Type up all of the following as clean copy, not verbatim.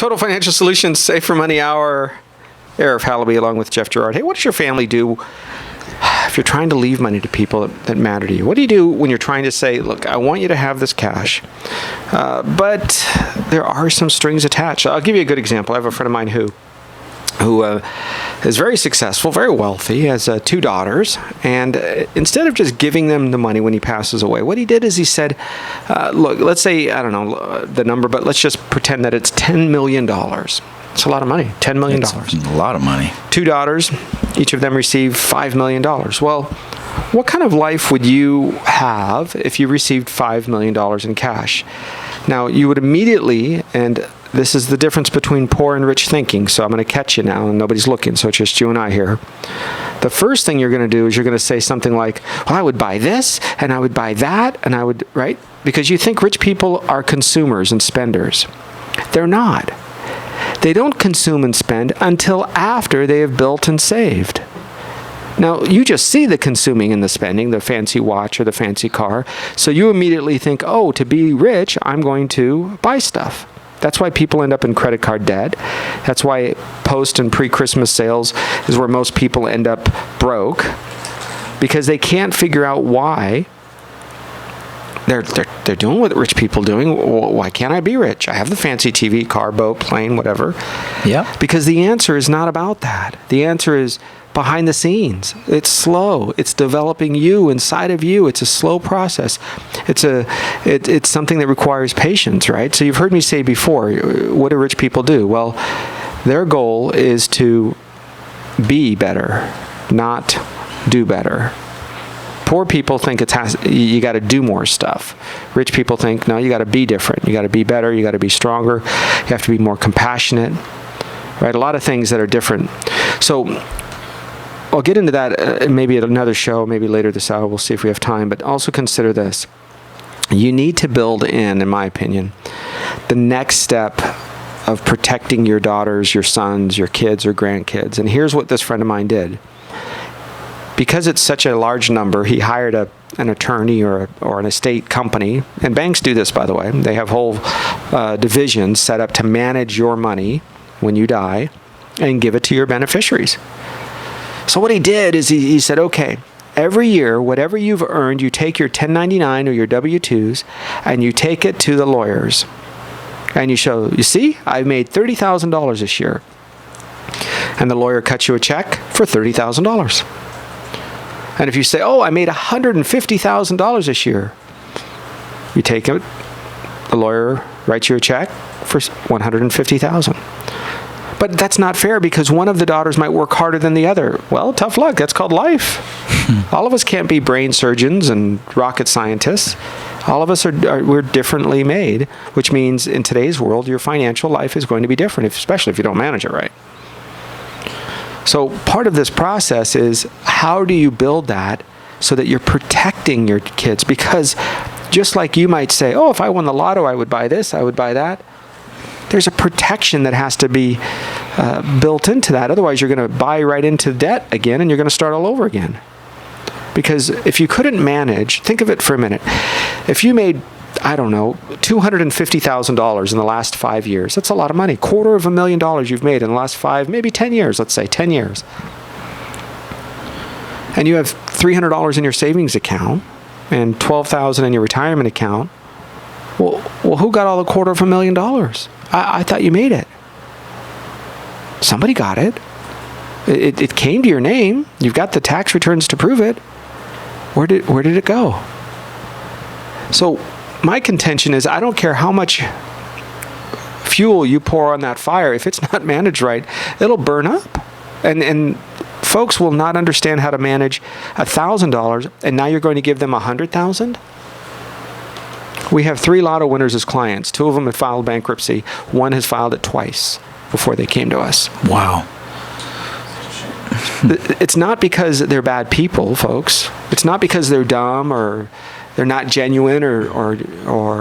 Total Financial Solutions, Save for Money Hour. Arif Halaby along with Jeff Girard. Hey, what does your family do if you're trying to leave money to people that matter to you? What do you do when you're trying to say, look, I want you to have this cash, but there are some strings attached? I'll give you a good example. I have a friend of mine who is very successful, very wealthy, has 2 daughters, and instead of just giving them the money when he passes away, what he did is he said, look, let's say, I don't know the number, but let's just pretend that it's $10 million. It's a lot of money, $10 million. It's a lot of money. 2 daughters, each of them receive $5 million. Well, what kind of life would you have if you received $5 million in cash? Now, you would immediately, and this is the difference between poor and rich thinking, so I'm going to catch you now, and nobody's looking, so it's just you and I here. The first thing you're going to do is you're going to say something like, well, I would buy this, and I would buy that, and I would, right? Because you think rich people are consumers and spenders. They're not. They don't consume and spend until after they have built and saved. Now, you just see the consuming and the spending, the fancy watch or the fancy car, so you immediately think, oh, to be rich, I'm going to buy stuff. That's why people end up in credit card debt. That's why post and pre-Christmas sales is where most people end up broke, because they can't figure out why they're doing what rich people are doing. Why can't I be rich? I have the fancy TV, car, boat, plane, whatever. Yeah. Because the answer is not about that. The answer is behind the scenes. It's slow. It's developing you inside of you. It's a slow process. It's something that requires patience, right? So you've heard me say before, what do rich people do? Well, their goal is to be better, not do better. Poor people think you got to do more stuff. Rich people think, no, you got to be different. You got to be better. You got to be stronger. You have to be more compassionate, right? A lot of things that are different. So I'll get into that maybe at another show, maybe later this hour. We'll see if we have time. But also consider this. You need to build in my opinion, the next step of protecting your daughters, your sons, your kids, or grandkids. And here's what this friend of mine did. Because it's such a large number, he hired an attorney or an estate company. And banks do this, by the way. They have whole divisions set up to manage your money when you die and give it to your beneficiaries. So what he did is he said, okay, every year, whatever you've earned, you take your 1099 or your W-2s, and you take it to the lawyers. And you show, you see, I made $30,000 this year. And the lawyer cuts you a check for $30,000. And if you say, oh, I made $150,000 this year, you take it, the lawyer writes you a check for $150,000. But that's not fair because one of the daughters might work harder than the other. Well, tough luck. That's called life. All of us can't be brain surgeons and rocket scientists. All of us we're differently made, which means in today's world, your financial life is going to be different, especially if you don't manage it right. So part of this process is how do you build that so that you're protecting your kids? Because just like you might say, oh, if I won the lotto, I would buy this, I would buy that. There's a protection that has to be built into that. Otherwise, you're going to buy right into debt again, and you're going to start all over again. Because if you couldn't manage, think of it for a minute. If you made, I don't know, $250,000 in the last 5 years, that's a lot of money. $250,000 you've made in the last 5, maybe 10 years, let's say 10 years. And you have $300 in your savings account and $12,000 in your retirement account. Well, who got all the $250,000? I thought you made it. Somebody got it. It came to your name. You've got the tax returns to prove it. Where did it go? So my contention is I don't care how much fuel you pour on that fire. If it's not managed right, it'll burn up. And folks will not understand how to manage $1,000, and now you're going to give them $100,000? We have 3 lotto winners as clients. 2 of them have filed bankruptcy. 1 has filed it twice before they came to us. Wow. It's not because they're bad people, folks. It's not because they're dumb or they're not genuine or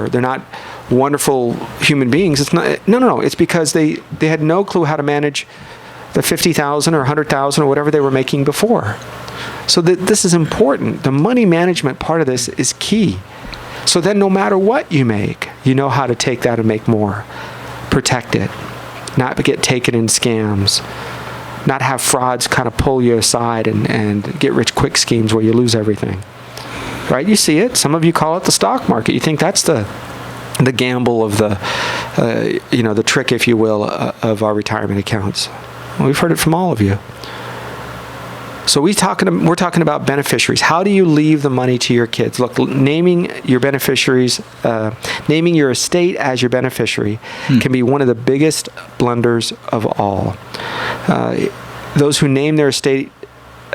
they're not wonderful human beings. It's not. No. It's because they had no clue how to manage the $50,000 or $100,000 or whatever they were making before. So this is important. The money management part of this is key. So then no matter what you make, you know how to take that and make more. Protect it. not get taken in scams, not have frauds kind of pull you aside and get rich quick schemes where you lose everything. Right? You see it. Some of you call it the stock market. You think that's the gamble of the trick, if you will, of our retirement accounts. Well, we've heard it from all of you. So we're talking about beneficiaries. How do you leave the money to your kids? Look, naming your beneficiaries, naming your estate as your beneficiary can be one of the biggest blunders of all. Those who name their estate,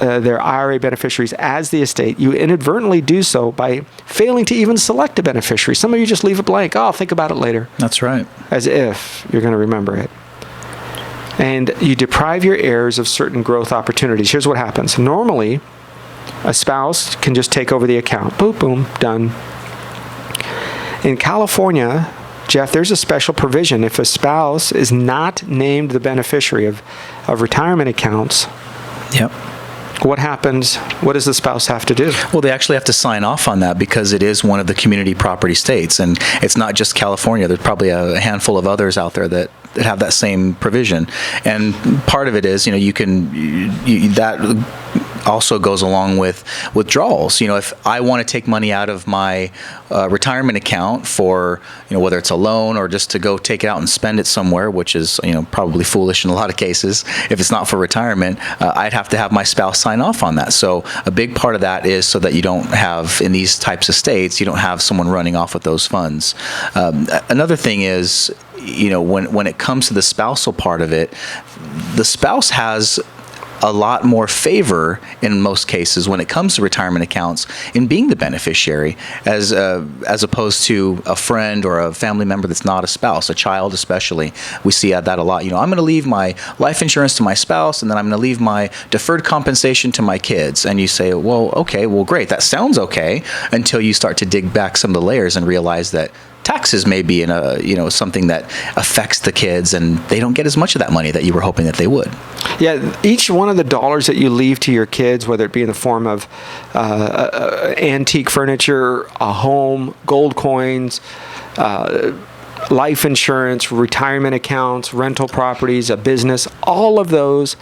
their IRA beneficiaries as the estate, you inadvertently do so by failing to even select a beneficiary. Some of you just leave it blank. Oh, I'll think about it later. That's right. As if you're going to remember it. And you deprive your heirs of certain growth opportunities. Here's what happens. Normally, a spouse can just take over the account. Boom, boom, done. In California, Jeff, there's a special provision. If a spouse is not named the beneficiary of retirement accounts, yep. What happens? What does the spouse have to do? Well, they actually have to sign off on that because it is one of the community property states. And it's not just California. There's probably a handful of others out there that have that same provision. And part of it is, that also goes along with withdrawals. If I want to take money out of my retirement account for, whether it's a loan or just to go take it out and spend it somewhere, which is, probably foolish in a lot of cases, if it's not for retirement, I'd have to have my spouse sign off on that. So a big part of that is so that you don't have, in these types of states, you don't have someone running off with those funds. Another thing is, when it comes to the spousal part of it, the spouse has a lot more favor in most cases when it comes to retirement accounts in being the beneficiary as opposed to a friend or a family member that's not a spouse, a child especially. We see that a lot. I'm going to leave my life insurance to my spouse, and then I'm going to leave my deferred compensation to my kids. And you say, well, okay, well, great. That sounds okay until you start to dig back some of the layers and realize that taxes may be something that affects the kids, and they don't get as much of that money that you were hoping that they would. Yeah, each one of the dollars that you leave to your kids, whether it be in the form of antique furniture, a home, gold coins, life insurance, retirement accounts, rental properties, a business, all of those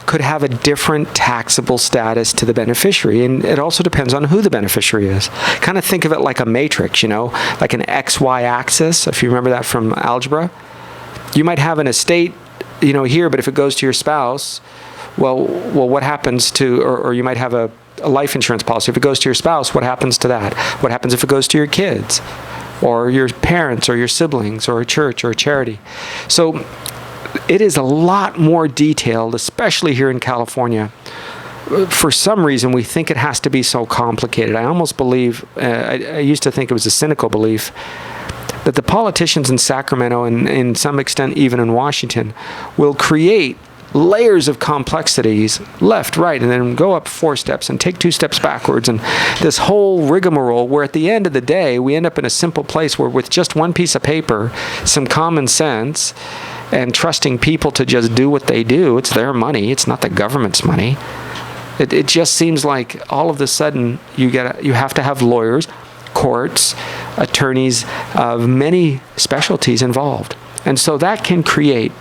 could have a different taxable status to the beneficiary. And it also depends on who the beneficiary is. Kind of think of it like a matrix, like an XY axis, if you remember that from algebra. You might have an estate, here, but if it goes to your spouse, well, what happens to, or you might have a life insurance policy. If it goes to your spouse, what happens to that? What happens if it goes to your kids, or your parents, or your siblings, or a church, or a charity? So it is a lot more detailed, especially here in California. For some reason, we think it has to be so complicated. I almost believe, I used to think it was a cynical belief, that the politicians in Sacramento and in some extent even in Washington will create layers of complexities left, right, and then go up 4 steps and take 2 steps backwards, and this whole rigmarole where at the end of the day we end up in a simple place where with just one piece of paper, some common sense, and trusting people to just do what they do. It's their money. It's not the government's money. It just seems like all of a sudden you have to have lawyers, courts, attorneys of many specialties involved. And so that can create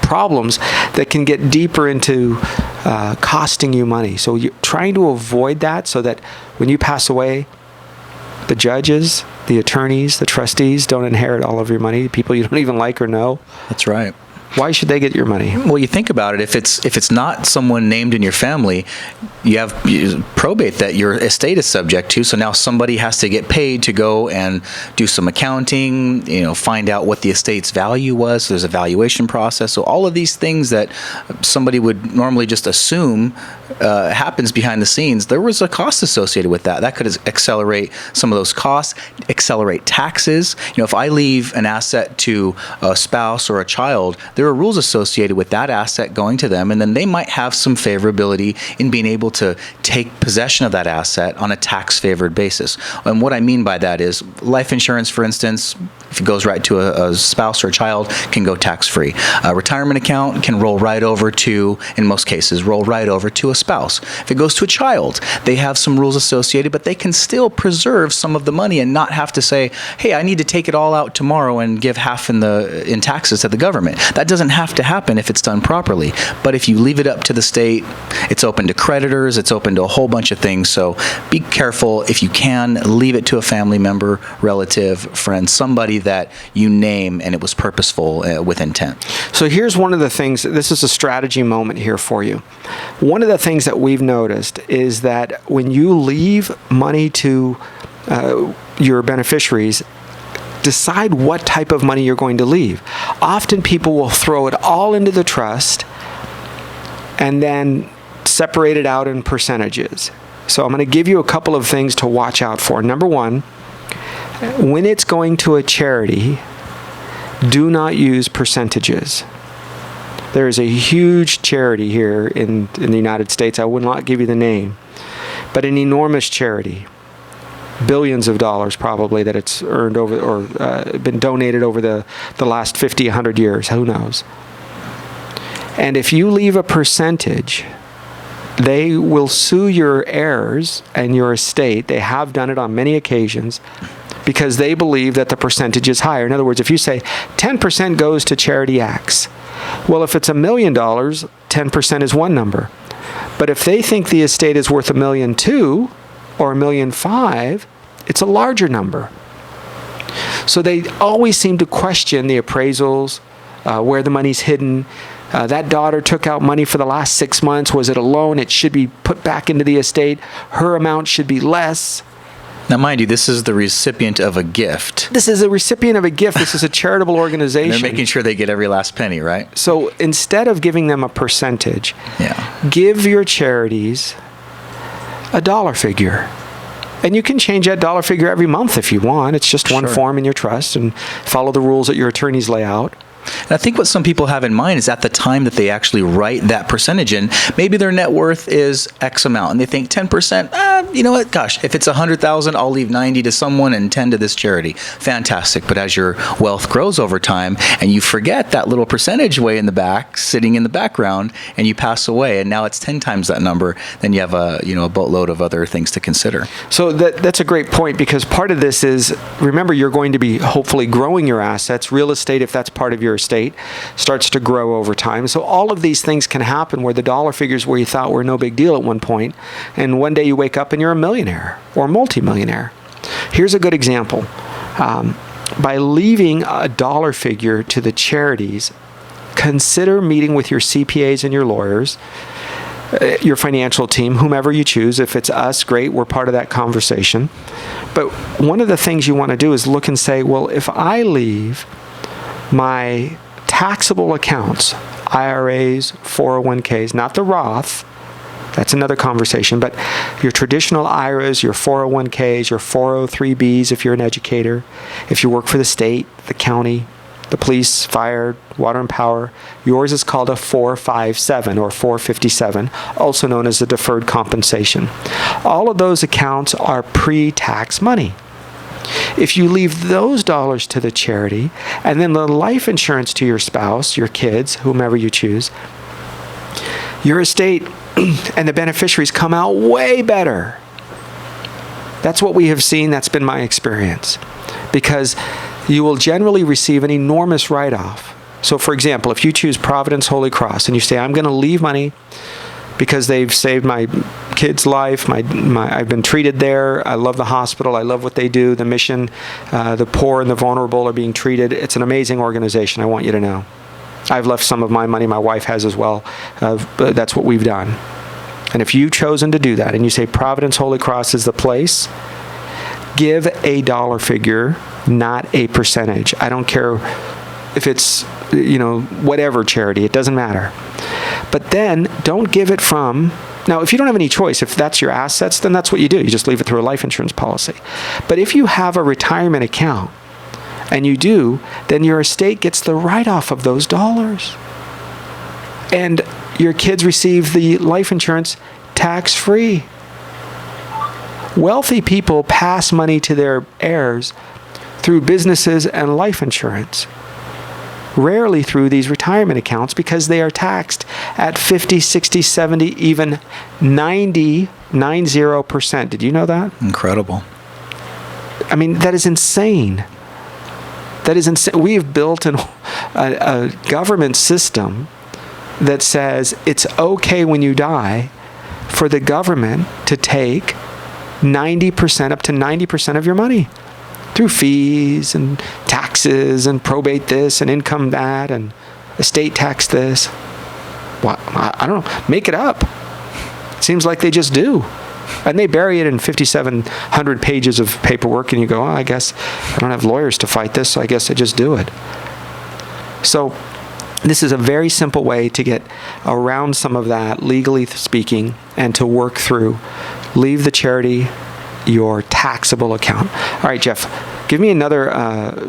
problems that can get deeper into costing you money. So you're trying to avoid that so that when you pass away, the judges, the attorneys, the trustees don't inherit all of your money, people you don't even like or know. That's right. Why should they get your money? Well, you think about it. If it's not someone named in your family, you have probate that your estate is subject to. So now somebody has to get paid to go and do some accounting, find out what the estate's value was. So there's a valuation process. So all of these things that somebody would normally just assume happens behind the scenes, there was a cost associated with that. That could accelerate some of those costs, accelerate taxes. If I leave an asset to a spouse or a child, there are rules associated with that asset going to them, and then they might have some favorability in being able to take possession of that asset on a tax-favored basis. And what I mean by that is life insurance, for instance, if it goes right to a spouse or a child, can go tax-free. A retirement account can roll right over to, in most cases, roll right over to a spouse. If it goes to a child, they have some rules associated, but they can still preserve some of the money and not have to say, hey, I need to take it all out tomorrow and give half in taxes to the government. That doesn't have to happen if it's done properly. But if you leave it up to the state, it's open to creditors, it's open to a whole bunch of things. So be careful. If you can, leave it to a family member, relative, friend, somebody that you name and it was purposeful with intent. So here's one of the things, this is a strategy moment here for you. One of the things that we've noticed is that when you leave money to your beneficiaries, decide what type of money you're going to leave. Often people will throw it all into the trust and then separate it out in percentages. So I'm going to give you a couple of things to watch out for. Number one, when it's going to a charity, do not use percentages. There is a huge charity here in the United States. I will not give you the name, but an enormous charity. Billions of dollars probably that it's earned over or been donated over the last 50, 100 years. Who knows? And if you leave a percentage, they will sue your heirs and your estate. They have done it on many occasions because they believe that the percentage is higher. In other words, if you say 10% goes to charity X, well, if it's $1 million, 10% is one number. But if they think the estate is worth $1.2 million or $1.5 million, it's a larger number. So they always seem to question the appraisals, where the money's hidden. That daughter took out money for the last 6 months. Was it a loan? It should be put back into the estate. Her amount should be less. Now, mind you, this is the recipient of a gift. This is a recipient of a gift. This is a charitable organization. And they're making sure they get every last penny, right? So instead of giving them a percentage, give your charities a dollar figure. And you can change that dollar figure every month if you want. It's just one form in your trust, and follow the rules that your attorneys lay out. And I think what some people have in mind is at the time that they actually write that percentage in, maybe their net worth is X amount, and they think 10%, you know what, gosh, if it's 100,000, I'll leave 90 to someone and 10 to this charity. Fantastic. But as your wealth grows over time and you forget that little percentage way in the back, sitting in the background, and you pass away, and now it's 10 times that number, then you have a boatload of other things to consider. So that's a great point, because part of this is, remember, you're going to be hopefully growing your assets. Real estate, if that's part of your estate, starts to grow over time. So all of these things can happen where the dollar figures where you thought were no big deal at one point, and one day you wake up and you're a millionaire or multimillionaire. Here's a good example. By leaving a dollar figure to the charities, consider meeting with your CPAs and your lawyers, your financial team, whomever you choose. If it's us, great, we're part of that conversation. But one of the things you want to do is look and say, well, if I leave my taxable accounts, IRAs, 401ks, not the Roth, that's another conversation, but your traditional IRAs, your 401ks, your 403bs if you're an educator, if you work for the state, the county, the police, fire, water and power, yours is called a 457 or 457, also known as the deferred compensation. All of those accounts are pre-tax money. If you leave those dollars to the charity, and then the life insurance to your spouse, your kids, whomever you choose, your estate and the beneficiaries come out way better. That's what we have seen. That's been my experience. Because you will generally receive an enormous write-off. So, for example, if you choose Providence Holy Cross and you say, I'm going to leave money because they've saved my kid's life, I've been treated there, I love the hospital, I love what they do, the mission, the poor and the vulnerable are being treated. It's an amazing organization, I want you to know. I've left some of my money, my wife has as well, but that's what we've done. And if you've chosen to do that and you say Providence Holy Cross is the place, give a dollar figure, not a percentage. I don't care if it's, whatever charity, it doesn't matter. But then don't give it from, now if you don't have any choice, if that's your assets, then that's what you do. You just leave it through a life insurance policy. But if you have a retirement account and you do, then your estate gets the write-off of those dollars. And your kids receive the life insurance tax-free. Wealthy people pass money to their heirs through businesses and life insurance, rarely through these retirement accounts, because they are taxed at 50, 60, 70, even 90%. Did you know that? Incredible. I mean, that is insane. That is insane. We have built a government system that says it's okay when you die for the government to take 90%, up to 90% of your money through fees and taxes and probate this and income that and estate tax this. Well, I don't know. Make it up. It seems like they just do. And they bury it in 5,700 pages of paperwork, and you go, oh, I guess I don't have lawyers to fight this, so I guess I just do it. So this is a very simple way to get around some of that, legally speaking, and to work through. Leave the charity your taxable account. All right, Jeff, give me another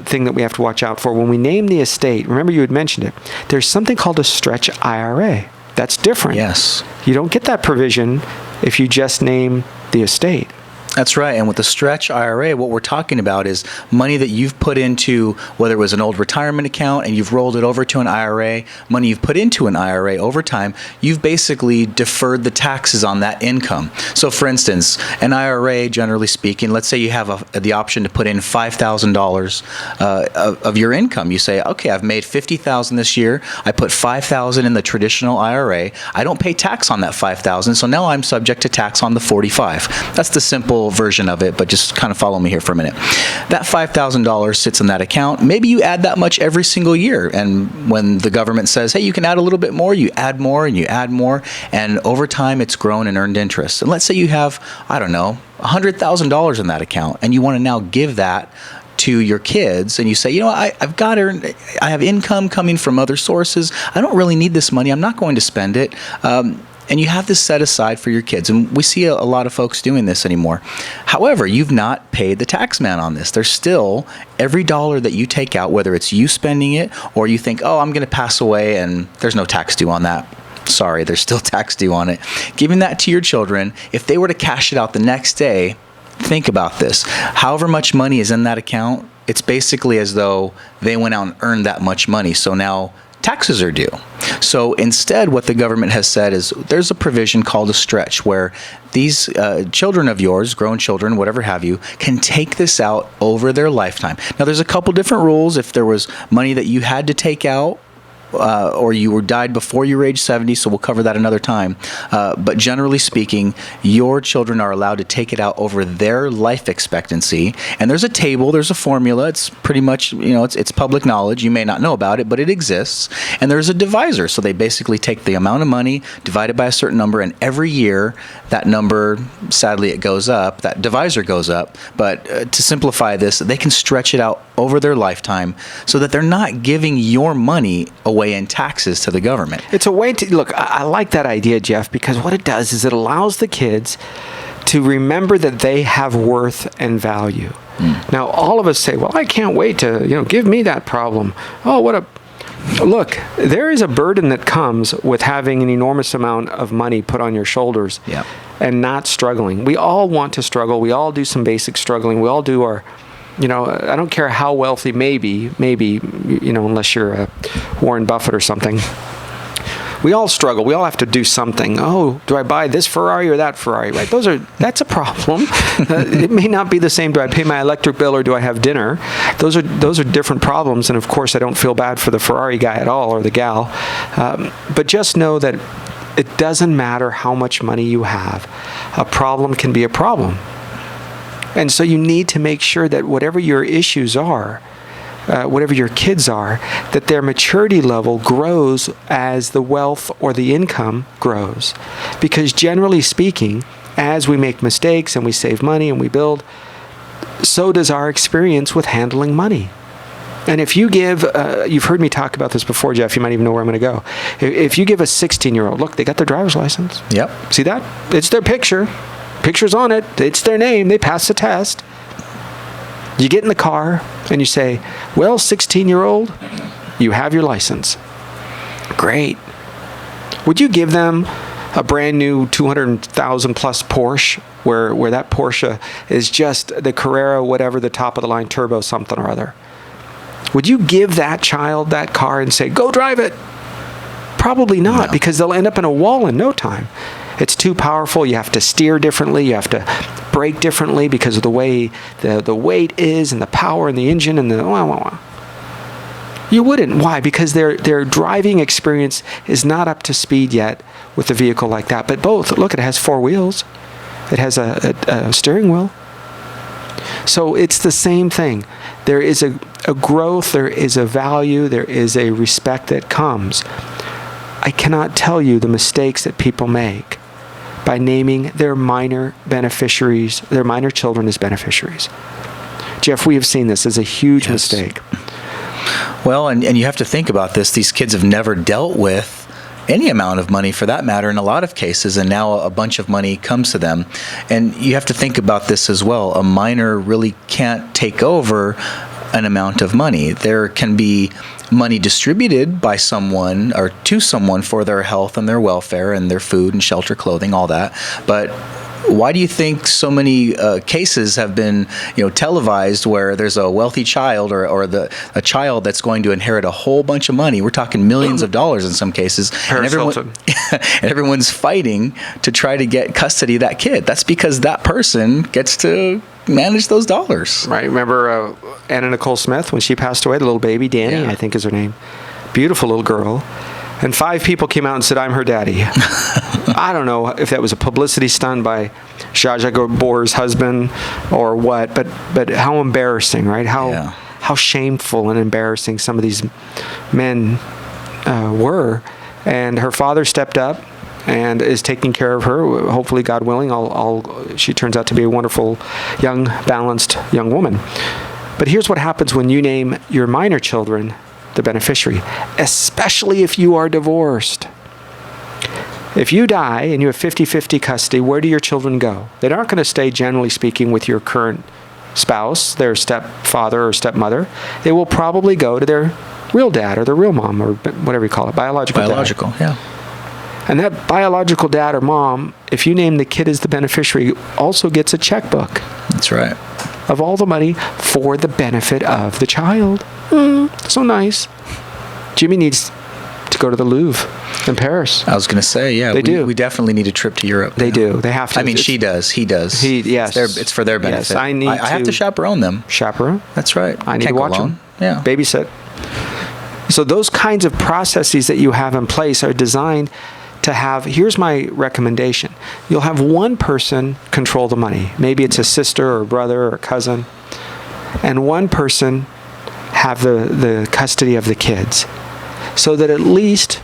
thing that we have to watch out for. When we name the estate, remember you had mentioned it, there's something called a stretch IRA. That's different. Yes. You don't get that provision if you just name the estate. That's right. And with the stretch IRA, what we're talking about is money that you've put into, whether it was an old retirement account and you've rolled it over to an IRA, money you've put into an IRA over time, you've basically deferred the taxes on that income. So for instance, an IRA, generally speaking, let's say you have the option to put in $5,000 of your income. You say, okay, I've made $50,000 this year. I put $5,000 in the traditional IRA. I don't pay tax on that $5,000, so now I'm subject to tax on the $45,000. That's the simple version of it, but just kind of follow me here for a minute. That $5,000 sits in that account. Maybe you add that much every single year, and when the government says, hey, you can add a little bit more, you add more and you add more, and over time it's grown and earned interest. And let's say you have, I don't know, $100,000 in that account, and you want to now give that to your kids, and you say, you know, I have income coming from other sources. I don't really need this money. I'm not going to spend it. And you have this set aside for your kids. And we see a lot of folks doing this anymore. However, you've not paid the tax man on this. There's still every dollar that you take out, whether it's you spending it or you think, oh, I'm going to pass away and there's no tax due on that. Sorry, there's still tax due on it. Giving that to your children, if they were to cash it out the next day, think about this. However much money is in that account, it's basically as though they went out and earned that much money. So now taxes are due. So instead, what the government has said is there's a provision called a stretch where these children of yours, grown children, whatever have you, can take this out over their lifetime. Now, there's a couple different rules. If there was money that you had to take out, or you were died before you were age 70, so we'll cover that another time. But generally speaking, your children are allowed to take it out over their life expectancy. And there's a table, there's a formula. It's pretty much, you know, it's public knowledge. You may not know about it, but it exists. And there's a divisor. So they basically take the amount of money, divide it by a certain number, and every year that number, sadly, it goes up. That divisor goes up. But to simplify this, they can stretch it out over their lifetime so that they're not giving your money away in taxes to the government. It's a way to, look, I like that idea, Jeff, because what it does is it allows the kids to remember that they have worth and value. Now, all of us say, well, I can't wait to, give me that problem. Oh, look, there is a burden that comes with having an enormous amount of money put on your shoulders and not struggling. We all want to struggle. We all do some basic struggling. We all do our, I don't care how wealthy, maybe, unless you're a Warren Buffett or something. We all struggle. We all have to do something. Oh, do I buy this Ferrari or that Ferrari? Right? That's a problem. It may not be the same. Do I pay my electric bill or do I have dinner? Those are different problems. And of course, I don't feel bad for the Ferrari guy at all or the gal. But just know that it doesn't matter how much money you have. A problem can be a problem. And so you need to make sure that whatever your issues are, whatever your kids are, that their maturity level grows as the wealth or the income grows. Because generally speaking, as we make mistakes and we save money and we build, so does our experience with handling money. And if you give, you've heard me talk about this before, Jeff, you might even know where I'm going to go. If you give a 16-year-old, look, they got their driver's license. Yep. See that? It's their picture. Picture's on it. It's their name. They pass the test. You get in the car. And you say, well, 16-year-old, you have your license. Great. Would you give them a brand new 200,000 plus Porsche where that Porsche is just the Carrera, whatever, the top of the line turbo something or other? Would you give that child that car and say, go drive it? Probably not, No. because they'll end up in a wall in no time. It's too powerful. You have to steer differently. You have to brake differently because of the way the weight is and the power in the engine and the wah, wah, wah. You wouldn't. Why? Because their driving experience is not up to speed yet with a vehicle like that. But both, look, it has 4 wheels. It has a steering wheel. So it's the same thing. There is a growth, there is a value, there is a respect that comes. I cannot tell you the mistakes that people make by naming their minor beneficiaries, their minor children as beneficiaries. Jeff, we have seen this as a huge mistake. Well, and you have to think about this. These kids have never dealt with any amount of money for that matter in a lot of cases, and now a bunch of money comes to them. And you have to think about this as well. A minor really can't take over an amount of money. There can be money distributed by someone or to someone for their health and their welfare and their food and shelter, clothing, all that. But why do you think so many cases have been, televised where there's a wealthy child or a child that's going to inherit a whole bunch of money? We're talking millions of dollars in some cases, and everyone's fighting to try to get custody of that kid. That's because that person gets to manage those dollars. Right. Remember Anna Nicole Smith when she passed away? The little baby, Danny, I think is her name. Beautiful little girl. And 5 people came out and said, I'm her daddy. I don't know if that was a publicity stunt by Zsa Zsa Gabor's husband or what, but how embarrassing, right? How shameful and embarrassing some of these men were. And her father stepped up and is taking care of her. Hopefully, God willing, she turns out to be a wonderful, young, balanced young woman. But here's what happens when you name your minor children the beneficiary, especially if you are divorced. If you die and you have 50-50 custody, where do your children go? They're not going to stay, generally speaking, with your current spouse, their stepfather or stepmother. They will probably go to their real dad or their real mom or whatever you call it, biological dad. Yeah. And that biological dad or mom, if you name the kid as the beneficiary, also gets a checkbook. That's right. Of all the money for the benefit of the child. So nice. Jimmy needs to go to the Louvre in Paris. I was going to say, They do. We definitely need a trip to Europe. They do. They have to. I mean, she does. He does. Yes. It's for their benefit. Yes, I have to chaperone them. Chaperone? That's right. I need Can't to watch go alone. them. Yeah. Babysit. So those kinds of processes that you have in place are designed to have, here's my recommendation. You'll have one person control the money. Maybe it's a sister or a brother or a cousin. And one person have the custody of the kids. So that at least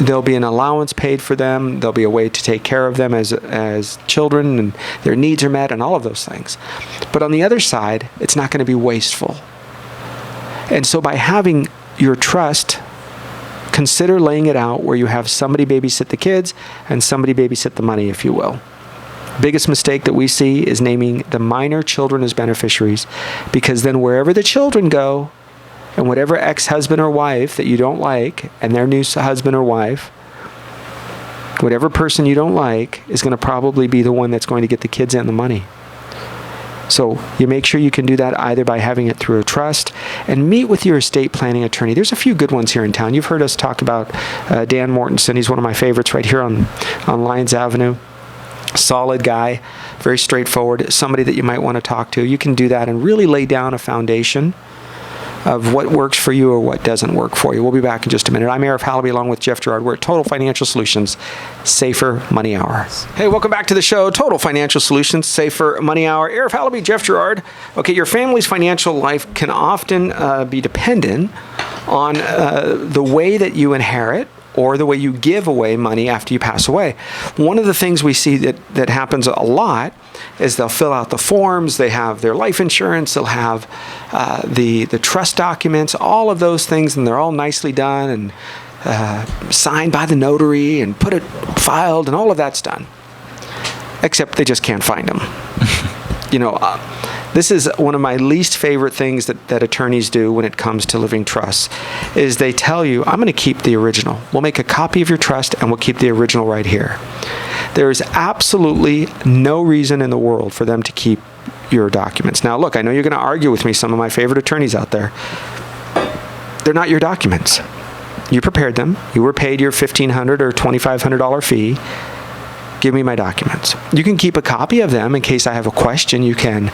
there'll be an allowance paid for them. There'll be a way to take care of them as children, and their needs are met and all of those things. But on the other side, it's not going to be wasteful. And so by having your trust, consider laying it out where you have somebody babysit the kids and somebody babysit the money, if you will. Biggest mistake that we see is naming the minor children as beneficiaries, because then wherever the children go, and whatever ex-husband or wife that you don't like, and their new husband or wife, whatever person you don't like is going to probably be the one that's going to get the kids and the money. So you make sure you can do that either by having it through a trust, and meet with your estate planning attorney. There's a few good ones here in town. You've heard us talk about Dan Mortensen. He's one of my favorites right here on Lyons Avenue. Solid guy, very straightforward, somebody that you might want to talk to. You can do that and really lay down a foundation of what works for you or what doesn't work for you. We'll be back in just a minute. I'm Arif Halaby along with Jeff Girard. We're at Total Financial Solutions, Safer Money Hour. Hey, welcome back to the show, Total Financial Solutions, Safer Money Hour. Arif Halaby, Jeff Girard. Okay, your family's financial life can often be dependent on the way that you inherit or the way you give away money after you pass away. One of the things we see that happens a lot is they'll fill out the forms, they have their life insurance, they'll have the trust documents, all of those things, and they're all nicely done and signed by the notary and filed, and all of that's done. Except they just can't find them. This is one of my least favorite things that attorneys do when it comes to living trusts, is they tell you, I'm going to keep the original. We'll make a copy of your trust and we'll keep the original right here. There is absolutely no reason in the world for them to keep your documents. Now, look, I know you're going to argue with me, some of my favorite attorneys out there. They're not your documents. You prepared them. You were paid your $1,500 or $2,500 fee. Give me my documents. You can keep a copy of them in case I have a question. You can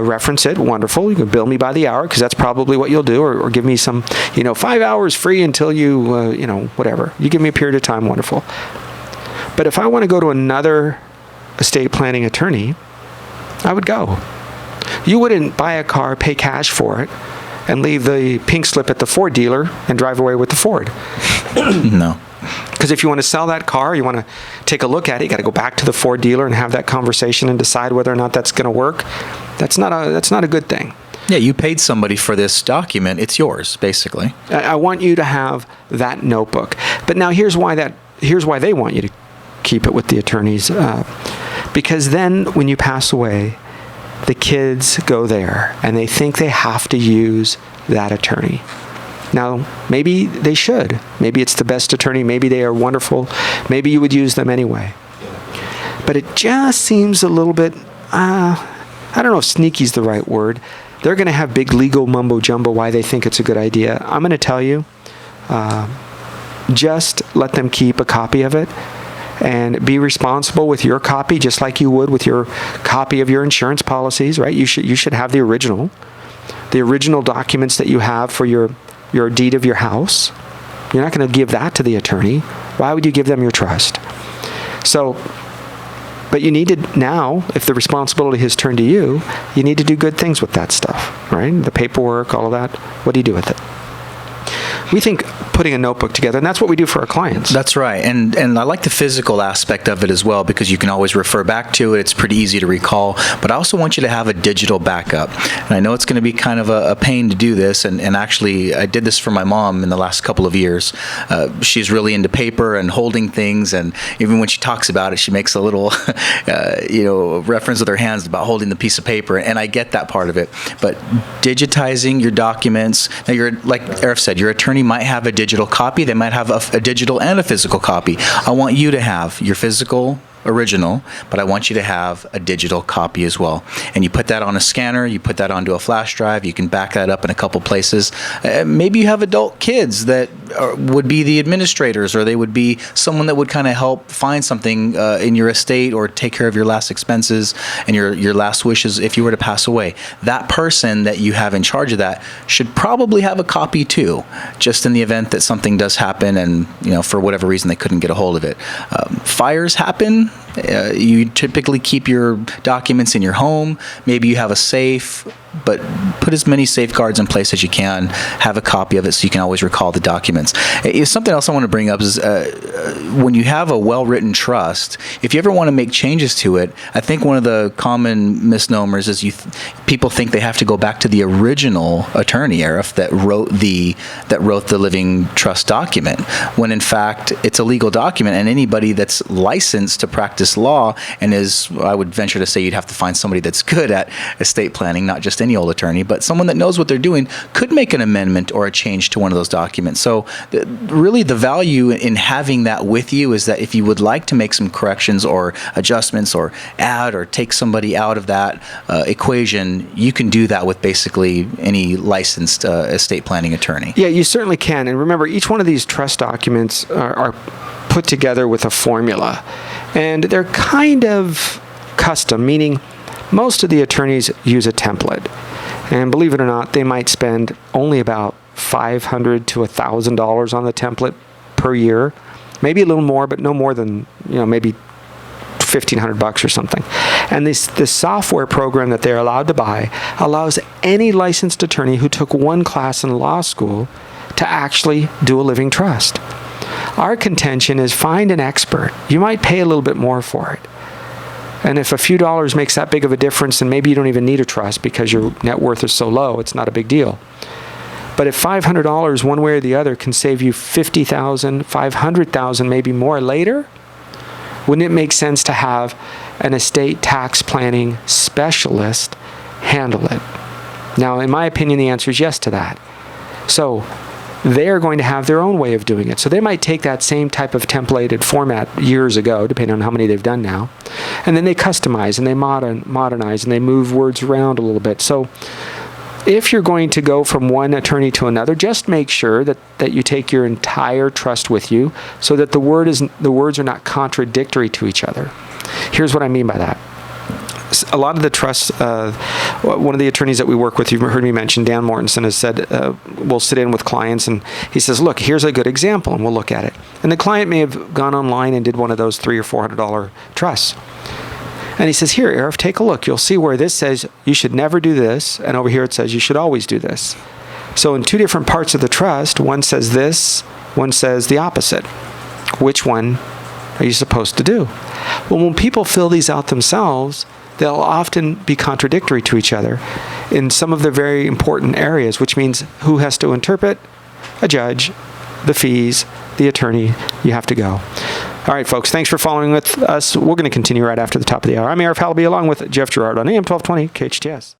reference it. Wonderful. You can bill me by the hour, because that's probably what you'll do, or give me some, 5 hours free until you, whatever. You give me a period of time. Wonderful. But if I want to go to another estate planning attorney, I would go. You wouldn't buy a car, pay cash for it, and leave the pink slip at the Ford dealer and drive away with the Ford. No. Because if you want to sell that car, you want to take a look at it, you got to go back to the Ford dealer and have that conversation and decide whether or not that's going to work. That's not a good thing. Yeah, you paid somebody for this document. It's yours, basically. I want you to have that notebook. But now here's why they want you to keep it with the attorneys. Because then when you pass away, the kids go there and they think they have to use that attorney. Now, maybe they should. Maybe it's the best attorney. Maybe they are wonderful. Maybe you would use them anyway. But it just seems a little bit, I don't know if sneaky is the right word. They're going to have big legal mumbo jumbo why they think it's a good idea. I'm going to tell you, just let them keep a copy of it and be responsible with your copy, just like you would with your copy of your insurance policies, right? You should have the original documents that you have for your deed of your house. You're not going to give that to the attorney. Why would you give them your trust? So, but you need to now, if the responsibility has turned to you, you need to do good things with that stuff, right? The paperwork, all of that. What do you do with it? We think putting a notebook together, and that's what we do for our clients. That's right. And I like the physical aspect of it as well, because you can always refer back to it. It's pretty easy to recall. But I also want you to have a digital backup. And I know it's going to be kind of a pain to do this. And actually, I did this for my mom in the last couple of years. She's really into paper and holding things. And even when she talks about it, she makes a little reference with her hands about holding the piece of paper. And I get that part of it. But digitizing your documents, now like Arif said, your attorney might have a digital copy. They might have a digital and a physical copy. I want you to have your physical original, but I want you to have a digital copy as well. And you put that on a scanner, you put that onto a flash drive, you can back that up in a couple places. Maybe you have adult kids that would be the administrators, or they would be someone that would kind of help find something in your estate or take care of your last expenses and your last wishes if you were to pass away. That person that you have in charge of that should probably have a copy too, just in the event that something does happen and, for whatever reason they couldn't get a hold of it. Fires happen. You typically keep your documents in your home. Maybe you have a safe, but put as many safeguards in place as you can. Have a copy of it so you can always recall the documents. Something else I want to bring up is when you have a well-written trust, if you ever want to make changes to it, I think one of the common misnomers is people think they have to go back to the original attorney, Arif, that wrote the living trust document, when in fact it's a legal document, and anybody that's licensed to practice law, and I would venture to say you'd have to find somebody that's good at estate planning, not just any old attorney, but someone that knows what they're doing, could make an amendment or a change to one of those documents. So really the value in having that with you is that if you would like to make some corrections or adjustments or add or take somebody out of that equation, you can do that with basically any licensed estate planning attorney. Yeah, you certainly can. And remember, each one of these trust documents are put together with a formula. And they're kind of custom, meaning most of the attorneys use a template. And believe it or not, they might spend only about $500 to $1,000 on the template per year. Maybe a little more, but no more than, maybe $1,500 or something. And this software program that they're allowed to buy allows any licensed attorney who took one class in law school to actually do a living trust. Our contention is find an expert. You might pay a little bit more for it. And if a few dollars makes that big of a difference, then maybe you don't even need a trust because your net worth is so low, it's not a big deal. But if $500 one way or the other can save you $50,000, $500,000, maybe more later, wouldn't it make sense to have an estate tax planning specialist handle it? Now, in my opinion, the answer is yes to that. So they are going to have their own way of doing it. So they might take that same type of templated format years ago, depending on how many they've done now, and then they customize and they modernize and they move words around a little bit. So if you're going to go from one attorney to another, just make sure that you take your entire trust with you so that the words are not contradictory to each other. Here's what I mean by that. A lot of the trusts, one of the attorneys that we work with, you've heard me mention, Dan Mortensen, has said, we'll sit in with clients and he says, look, here's a good example, and we'll look at it. And the client may have gone online and did one of those $300 or $400 trusts. And he says, here, Arif, take a look. You'll see where this says you should never do this, and over here it says you should always do this. So in two different parts of the trust, one says this, one says the opposite. Which one are you supposed to do? Well, when people fill these out themselves, they'll often be contradictory to each other in some of the very important areas, which means who has to interpret? A judge, the fees, the attorney. You have to go. All right, folks, thanks for following with us. We're going to continue right after the top of the hour. I'm Arif Halaby along with Jeff Girard on AM 1220 KHTS.